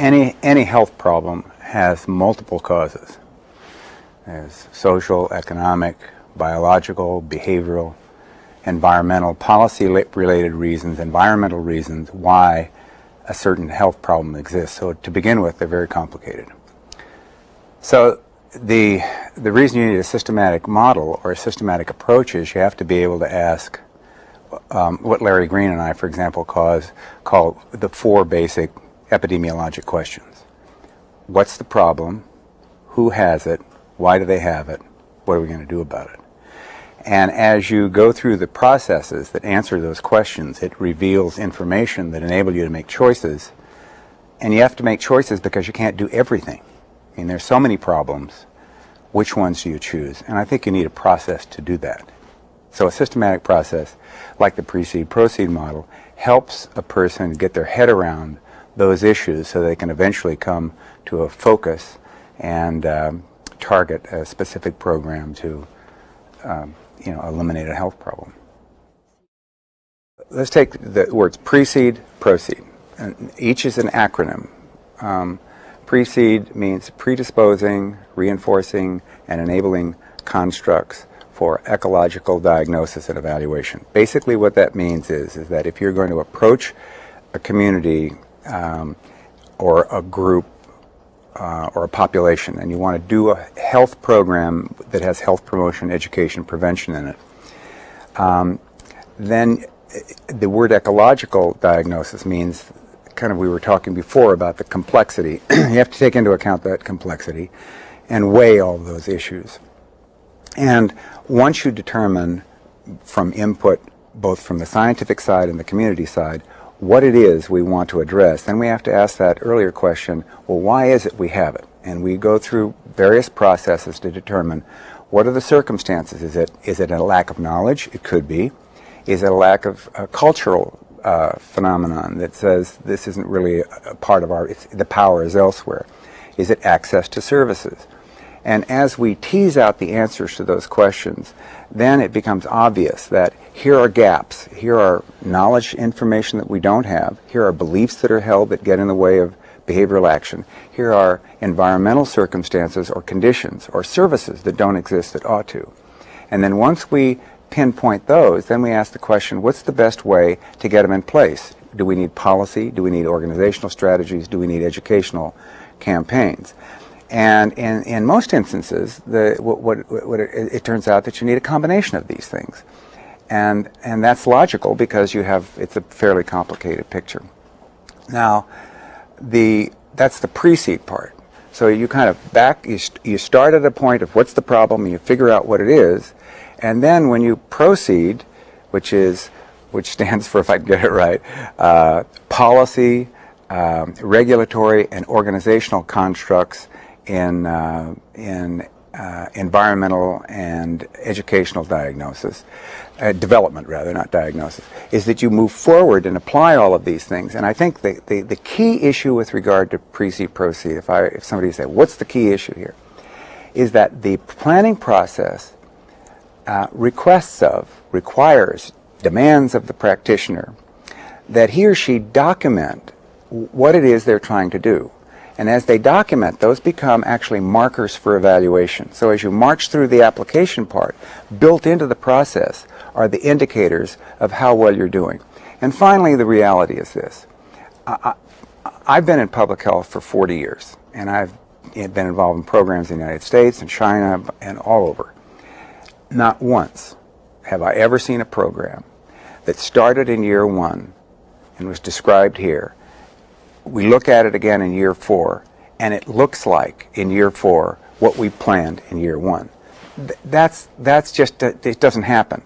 any health problem has multiple causes. There's social, economic, biological, behavioral, environmental, policy-related reasons, environmental reasons why a certain health problem exists. So to begin with, they're very complicated. So the reason you need a systematic model or a systematic approach is you have to be able to ask what Larry Green and I, for example, call the 4 basic epidemiologic questions. What's the problem? Who has it? Why do they have it? What are we going to do about it? And as you go through the processes that answer those questions, it reveals information that enable you to make choices. And you have to make choices because you can't do everything. I mean, there's so many problems. Which ones do you choose? And I think you need a process to do that. So a systematic process, like the precede-proceed model, helps a person get their head around those issues so they can eventually come to a focus and target a specific program to eliminate a health problem. Let's take the words precede, proceed. And each is an acronym. Precede means predisposing, reinforcing, and enabling constructs for ecological diagnosis and evaluation. Basically what that means is that if you're going to approach a community or a group or a population and you want to do a health program that has health promotion, education, prevention in it, then the word ecological diagnosis means kind of, we were talking before about the complexity. You have to take into account that complexity and weigh all those issues. And once you determine from input, both from the scientific side and the community side, what it is we want to address, then we have to ask that earlier question, well, why is it we have it? And we go through various processes to determine what are the circumstances. Is it a lack of knowledge? It could be. Is it a lack of cultural phenomenon that says this isn't really a part of the power is elsewhere? Is it access to services? And as we tease out the answers to those questions, then it becomes obvious that here are gaps, here are knowledge information that we don't have, here are beliefs that are held that get in the way of behavioral action, here are environmental circumstances or conditions or services that don't exist that ought to. And then once we pinpoint those, then we ask the question, what's the best way to get them in place? Do we need policy? Do we need organizational strategies? Do we need educational campaigns? And in most instances, it turns out that you need a combination of these things. And that's logical because it's a fairly complicated picture. Now, that's the precede part. So you kind of you start at a point of what's the problem, and you figure out what it is, and then when you proceed, which stands for, if I can get it right, policy, regulatory, and organizational constructs in environmental and educational diagnosis, development rather, not diagnosis, is that you move forward and apply all of these things. And I think the key issue with regard to precede-proceed, if somebody said, what's the key issue here, is that the planning process requires, demands of the practitioner that he or she document what it is they're trying to do. And as they document, those become actually markers for evaluation. So as you march through the application part, built into the process are the indicators of how well you're doing. And finally, the reality is this. I've been in public health for 40 years, and I've been involved in programs in the United States and China and all over. Not once have I ever seen a program that started in year 1 and was described here. We look at it again in year 4, and it looks like in year 4 what we planned in year 1. That's just, it doesn't happen.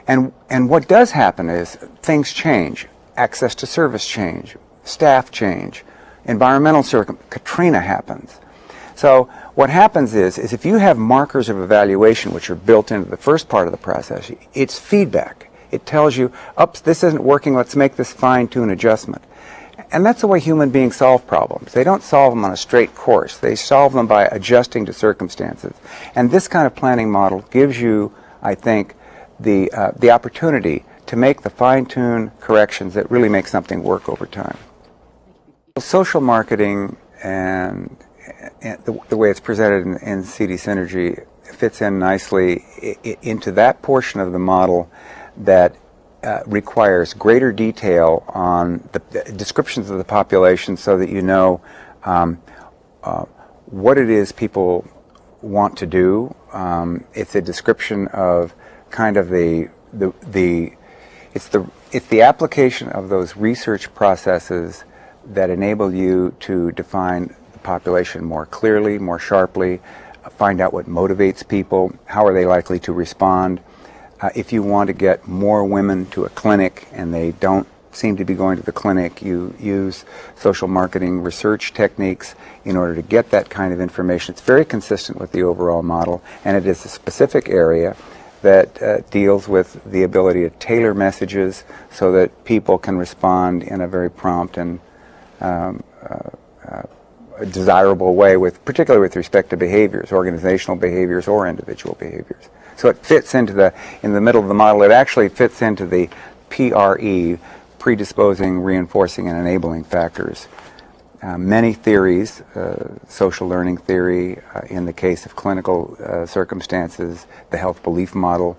And what does happen is things change. Access to service change, staff change, environmental Katrina happens. So what happens is if you have markers of evaluation which are built into the first part of the process, it's feedback. It tells you, oops, this isn't working, let's make this fine-tune adjustment. And that's the way human beings solve problems. They don't solve them on a straight course. They solve them by adjusting to circumstances. And this kind of planning model gives you, I think, the opportunity to make the fine-tune corrections that really make something work over time. Social marketing and the way it's presented in CDCynergy fits in nicely into that portion of the model that requires greater detail on the descriptions of the population, so that you know what it is people want to do. It's a description of kind of it's the application of those research processes that enable you to define the population more clearly, more sharply, find out what motivates people, how are they likely to respond. If you want to get more women to a clinic and they don't seem to be going to the clinic, you use social marketing research techniques in order to get that kind of information. It's very consistent with the overall model, and it is a specific area that deals with the ability to tailor messages so that people can respond in a very prompt and a desirable way, particularly with respect to behaviors, organizational behaviors or individual behaviors. So it fits into in the middle of the model. It actually fits into the PRE, predisposing, reinforcing, and enabling factors. Many theories, social learning theory, in the case of clinical circumstances, the health belief model,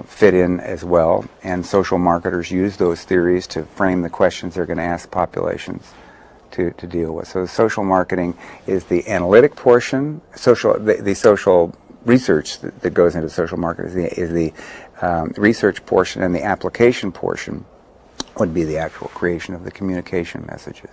fit in as well, and social marketers use those theories to frame the questions they're going to ask populations to deal with. So social marketing is the analytic portion. The social research that goes into social marketing is the research portion, and the application portion would be the actual creation of the communication messages.